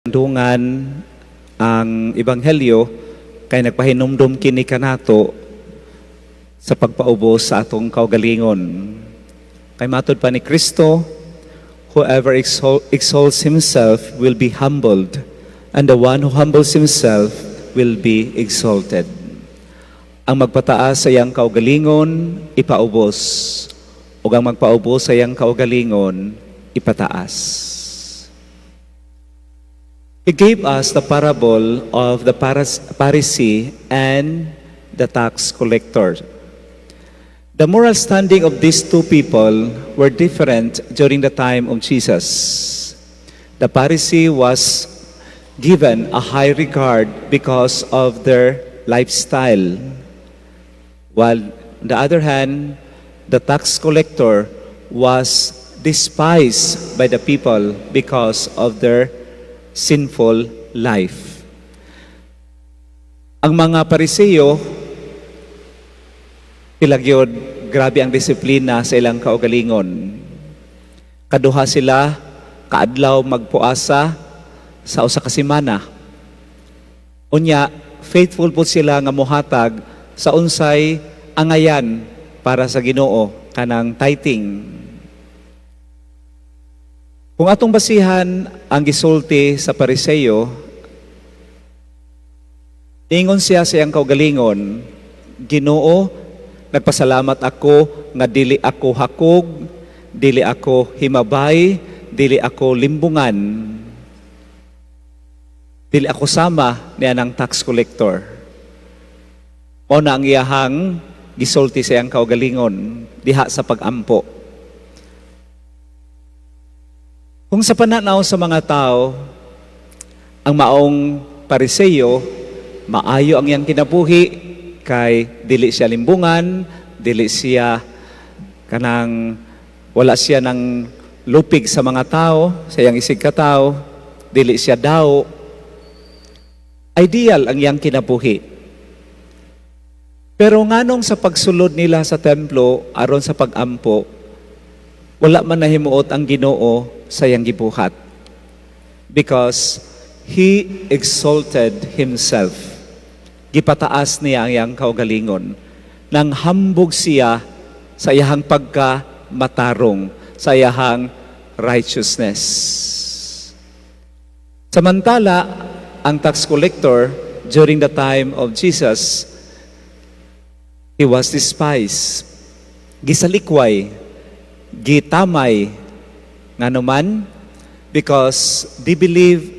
Dungan ang ebanghelyo kay nagpahinumdum kini kanato sa pagpaubos sa atong kaugalingon. Kay matud pa ni Kristo, whoever exalts himself will be humbled, and the one who humbles himself will be exalted. Ang magpataas sa iyang kaugalingon, ipaubos. O ang magpaubos sa iyang kaugalingon, ipataas. He gave us the parable of the Pharisee and the tax collector. The moral standing of these two people were different during the time of Jesus. The Pharisee was given a high regard because of their lifestyle, while on the other hand, the tax collector was despised by the people because of their sinful life. Ang mga Pariseo, ilagyod, grabe ang disiplina sa ilang kaugalingon. Kaduha sila, kaadlaw magpuasa sa usa ka semana. Unya, faithful po sila nga mohatag sa unsay angayan para sa Ginoo, kanang tithing. Kung atong basihan ang gisulti sa Pariseo, ingon siya sa iyang kaugalingon, Ginoo, nagpasalamat ako nga dili ako hakog, dili ako himabay, dili ako limbungan, dili ako sama niya ng tax collector. O na ang iyahang gisulti sa iyang kaugalingon, diha sa pagampo. Kung sa pananaw sa mga tao, ang maong Pariseo, maayo ang iyang kinabuhi, kay dili siya limbungan, dili siya kanang wala siya ng lupig sa mga tao, sa iyang isig ka tao, dili siya daw. Ideal ang iyang kinabuhi. Pero nganong sa pagsulod nila sa templo aron sa pagampo, wala man nahimuot ang Ginoo sa iyang gibuhat, because He exalted Himself. Gipataas niya ang iyang kaugalingon. Nang hambog siya sa iyang pagka-matarong, sa iyang righteousness. Samantala, ang tax collector, during the time of Jesus, he was despised. Gisalikway, gitamay, nga naman, because they believe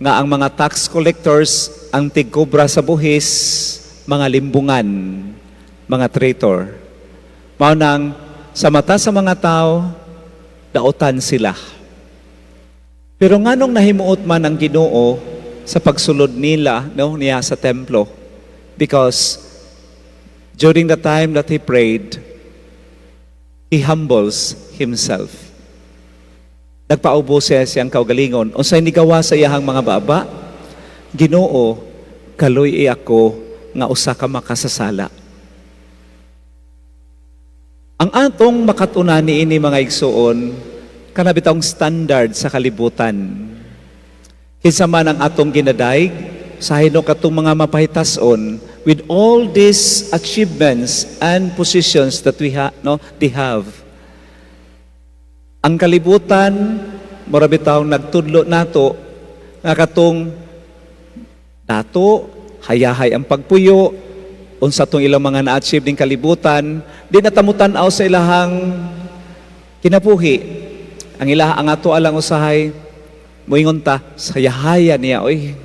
nga ang mga tax collectors ang tigkobra sa buhis, mga limbungan, mga traitor. Mao nang sa mata sa mga tao, daotan sila. Pero nganong nahimuot man ang Ginoo sa pagsulod niya sa templo? Because during the time that He prayed, He humbles Himself. Nagpaubos siya siyang kaugalingon. Unsay nigawa sa iyahang mga baba? Ginoo, kaloy ako nga usa ka makasasala. Ang atong makatuna niini mga igsuon, kanabitong standard sa kalibutan. Kinsa man ang atong ginadaig, sa hino katong mga mapahitason, with all these achievements and positions that they have. Ang kalibutan, marabitaw nagtudlo nato, nga katong dato, hayahay ang pagpuyo, unsa tong ilang mga na-achieve ning kalibutan, di natamutan-aw sa ilahang kinabuhi. Ang ang ato alang usahay, moingon ta, sayahaya niya, oy.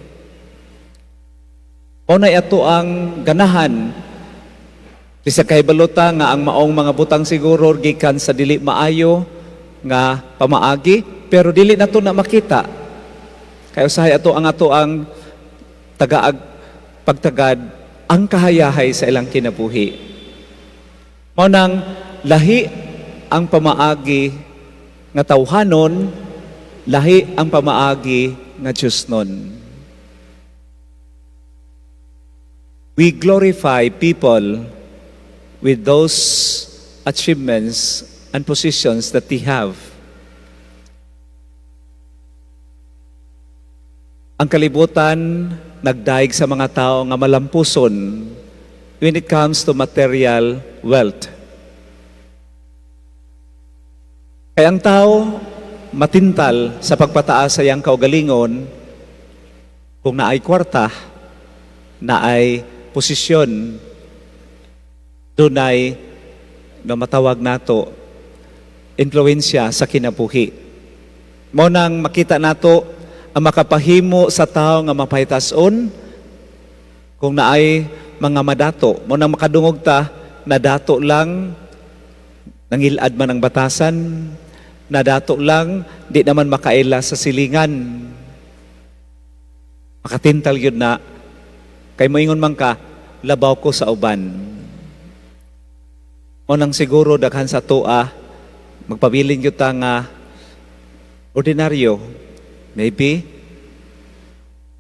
O na ato ang ganahan, sa kahibalota nga ang maong mga butang siguro, gikan sa dili maayo, nga pamaagi, pero dili na to na makita. Kaya usahay ato ang tagaag pagtagad ang kahayahay sa ilang kinabuhi. Mao nang lahi ang pamaagi nga tawhanon, lahi ang pamaagi nga Diosnon. We glorify people with those achievements and positions that they have. ang kalibutan nagdaig sa mga tao nga malampuson when it comes to material wealth. Kaya ang tao matintal sa pagpataas sa iyang kaugalingon kung naay kwarta, naay posisyon, dunay na matawag nato influensya sa kinabuhi. Mao nang makita nato ang makapahimo sa tao nga mapahitason kung naay mga madato. Mao nang makadungog ta na dato lang nangilad man ang batasan, na dato lang di naman makaila sa silingan. Makatintal yun na kay moingon man ka labaw ko sa uban. O nang siguro daghan sa tua magpabilin gyud ta nga ordinaryo, maybe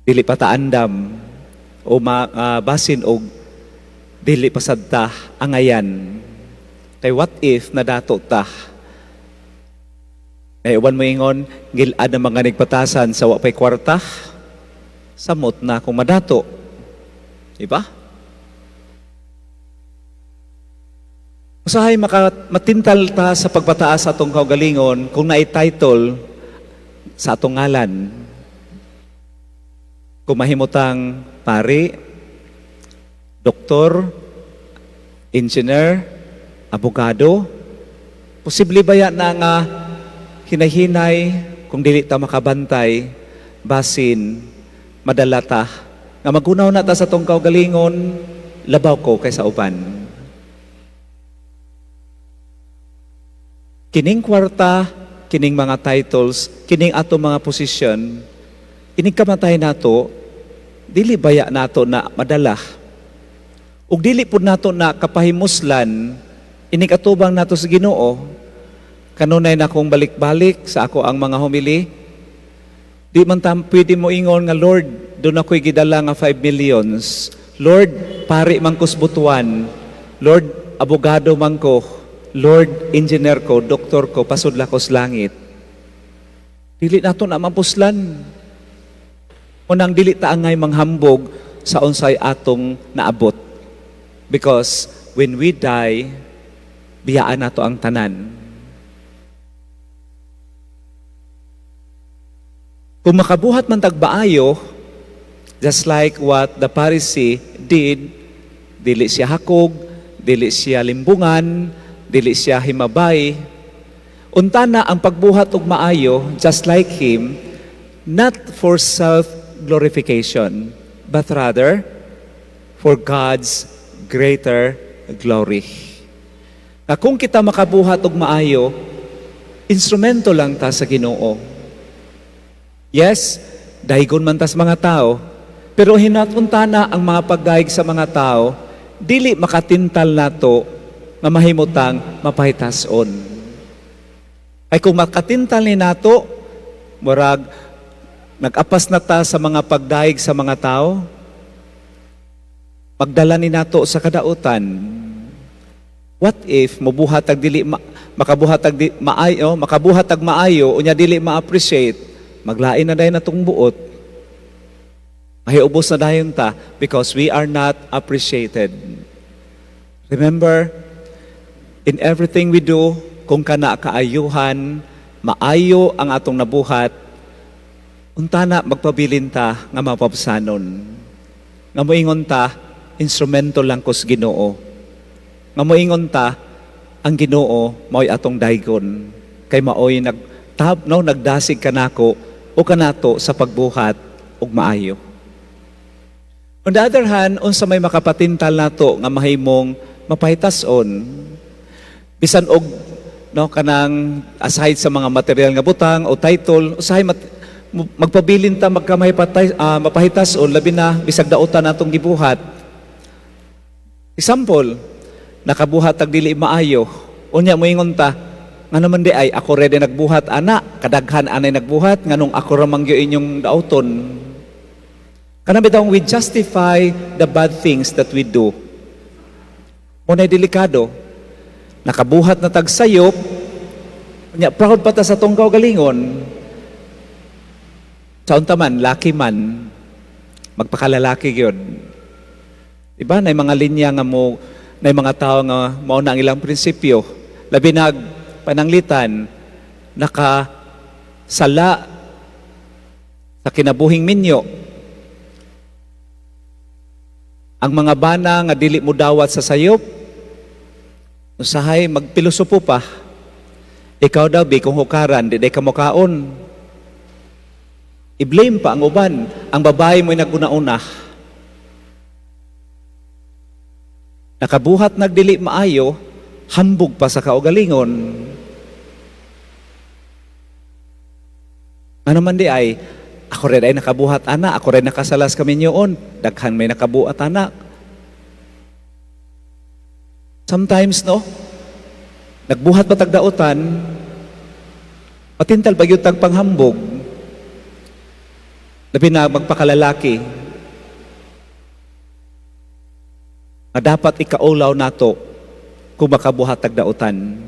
dili pa ta andam o basin og dili pa sad ta angayan. Kay what if nadato ta? Ay uban mo ingon gilad ang mga nigpatasan sa wa pay kwarta, samot na kung madato. Diba? Usahay matintal ta sa pagpataas sa atong kaugalingon kung naay title sa atong ngalan. Kung mahimutang pari, doktor, engineer, abogado, posible ba yan na nga hinahinay kung dili ta makabantay, basin, madalata, nga magunaw na ta sa atong kaugalingon, labaw ko kaysa uban. Kining kwarta, kining mga titles, kining ato mga posisyon, kining kamatay nato, dili baya nato na madala. Ug dili pud nato na kapahimuslan, ining atubang nato sa Ginoo. Kanunay na kong balik-balik sa ako ang mga homily. Di man tam pwede mo ingon nga, Lord, doon ako'y gidala nga 5 millions. Lord, pari man ko sa butuan. Lord, abogado man ko. Lord, engineer ko, doktor ko, pasudla ko sa langit. Dili nato na mapuslan. Unang dili ta angay manghambog sa unsay atong naabot. Because when we die, biyaan nato ang tanan. Kung makabuhat man tagbaayo, just like what the Pharisee did, dili siya hakog, dili siya limbungan, dili siya himabay. Unta na ang pagbuhat og maayo, just like him, not for self-glorification, but rather for God's greater glory. Na kung kita makabuhat og maayo, instrumento lang ta sa Ginoo. Yes, dahigon man tas mga tao, pero hinatunta na ang mga pagdaig sa mga tao, dili makatintal nato nga mahimutang mapahitason. Ay kung makatintal ni nato, murag nag-apas na ta sa mga pagdaig sa mga tao, magdala ni nato sa kadautan. What if mabuhat ag dili makabuhat ag maayo, makabuhat ag maayo unya dili ma-appreciate? Maglain na dayon natong buot. Mahiubos na dayon ta because we are not appreciated. Remember, in everything we do, kung kana kaayuhan, maayo ang atong nabuhat, unta na magpabilin ta nga mapapsanon. Nga moingon ta, instrumento lang ko sa Ginoo. Nga moingon ta, ang Ginoo mao'y atong daygon. Kay mao'y nagdasig kanako o kanato sa pagbuhat ug maayo. On the other hand, unsa may makapatintal nato nga mahimong mapahitason, bisan og kanang aside sa mga material nga butang o title, usahay magpabilin ta mapahitason labi na bisag dautan natong gibuhat. Example, nakabuhat ag dili maayo, unya moingon ta, nga naman di ay, ako ready nagbuhat, ana, kadaghan anay nagbuhat, nga nung ako ramangyo inyong dauton. Kanang bitawng we justify the bad things that we do. Muna'y delikado. Nakabuhat na tagsayop, proud pa ta sa tong kaugalingon. Sa unta man, laki man, magpakalalaki gyud. Diba? Na mga linya nga mo, na mga tao nga mao na ang ilang prinsipyo. Labi na pananglitan, nakasala sa kinabuhing minyo. Ang mga bana nga dili mo dawat sa sayop, usahay magpilosopo pa. Ikaw daw, kung hukaran, di ka mukaon. I-blame pa ang uban. Ang babae mo'y naguna-una. Nakabuhat nagdili maayo, hambog pa sa kaugalingon. Ano man di ay, ako rin ay nakabuhat anak, ako rin nakasalas kami niyoon, daghan may nakabuhat anak. Sometimes, no, nagbuhat pa tagdautan, patintal ba yung tagpanghambog, labi na magpakalalaki, na dapat ikaulaw nato kung makabuhat tagdautan.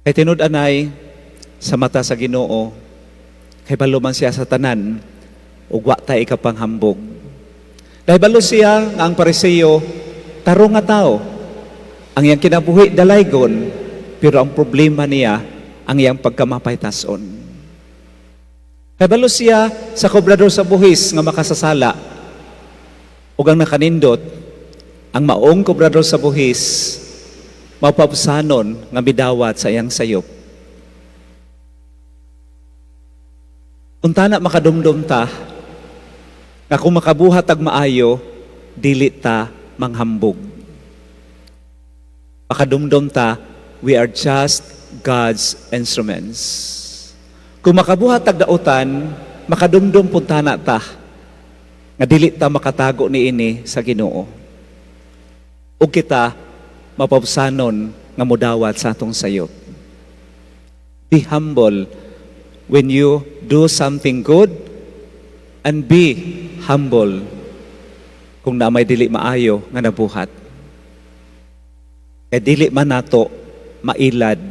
Kay tinud-anay sa mata sa Ginoo, kay balo man siya sa tanan, ug wa tay ikapanghambog. Dahil balo siya nga ang Pariseo, tarong nga tao. Ang iyang kinabuhi dalaygon, pero ang problema niya, ang iyang pagkamapaytason. Kay balo siya sa kobrador sa buhis nga makasasala, ug ang nakanindot, ang maong kobrador sa buhis, mapapsanon nga midawat sa iyang sayop. Unta na makadumdum ta, nga kung makabuhat ag maayo, dili ta manghambog. Makadumdum ta, we are just God's instruments. Kung makabuhat ag dautan, makadumdum punta na ta, nga dili ta makatago ni ini sa Ginoo. Ug kita, mapapsanon nga mudawat sa atong sayop. Be humble when you do something good, and be humble kung na may dili maayo nga nabuhat. Kaya dili man nato mailad,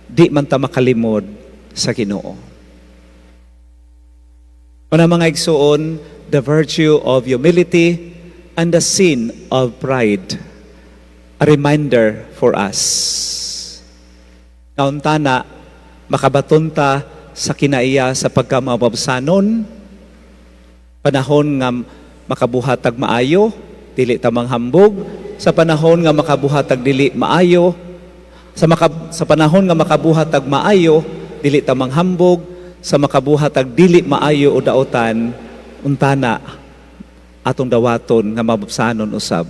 di man ta makalimod sa Ginoo. Una mga igsuon, the virtue of humility and the sin of pride. A reminder for us. Nauntana, makabaton ta sa kinaiya sa pagkamababsanon, panahon nga makabuhatag maayo, dili ta manghambog, sa panahon nga makabuhatag dili maayo, sa panahon nga makabuhatag maayo, dili ta manghambog, sa makabuhatag dili maayo o dautan, untana atong dawaton nga mababsanon usab.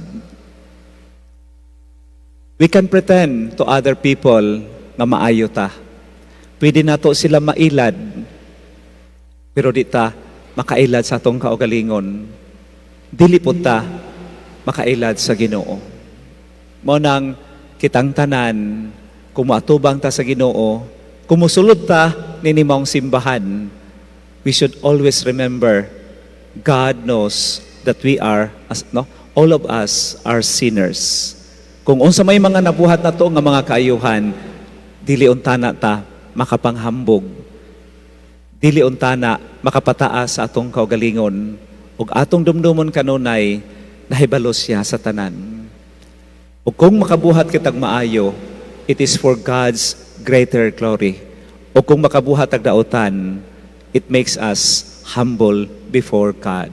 We can pretend to other people nga maayo ta. Pwede nato sila mailad, pero di ta makailad sa atong kaugalingon. Dili po ta makailad sa Ginoo. Mao nang kitang tanan, kung maatubang ta sa Ginoo, kung musulod ta nini maong simbahan, we should always remember God knows that we are, all of us are sinners. Kung unsa may mga nabuhat na to nga mga kaayuhan, dili untana ta makapanghambog. Dili untana makapataas sa atong kaugalingon ug atong dumdumon kanunay nahibalo siya sa tanan. Ug kung makabuhat kitag maayo, it is for God's greater glory. Ug kung makabuhat ag dautan, it makes us humble before God.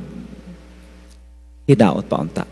Hinaot pa unta.